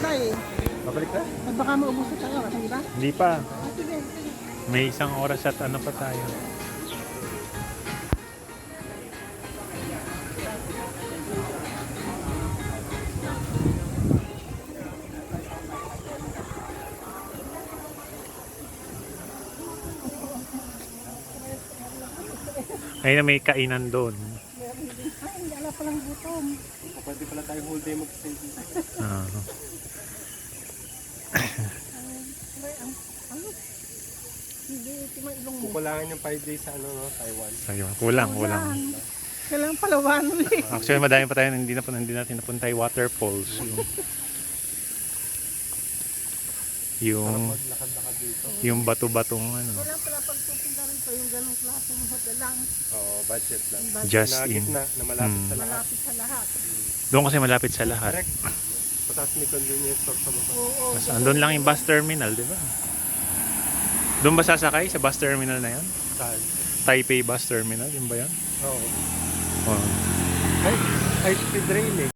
isa eh. Babalik na? At baka maubos na tayo, kasi di ba? Hindi pa. Sige. May isang oras at ano pa tayo. Ayun na may kainan doon. Ay, wala palang gutom. Pwede pala tayo whole day mag-stay dito. Ah. Ano? Hindi, tima ilong mo. Kukulangan yung 5 days sa ano, no? Taiwan. Ayun, kulang. Kailangan palawan eh. Actually, madami pa tayo hindi natin napunta yung waterfalls. Yung Lakad-lakad dito. yung bato-batong ano. Kailangan pala pagtutinda rin to yung ganong klaseng hotel lang. Oo, budget lang. Just Na in. gitna, na malapit sa lahat. Malapit sa lahat. Doon kasi malapit sa lahat. Correct. Patas may convenience store sa baba. Oo. Mas andun lang yung bus terminal, di ba? Doon ba sasakay sa bus terminal na yan? Saan? Taipei bus terminal, yun ba yan? Oo. Oh. Ay, high speed rail eh.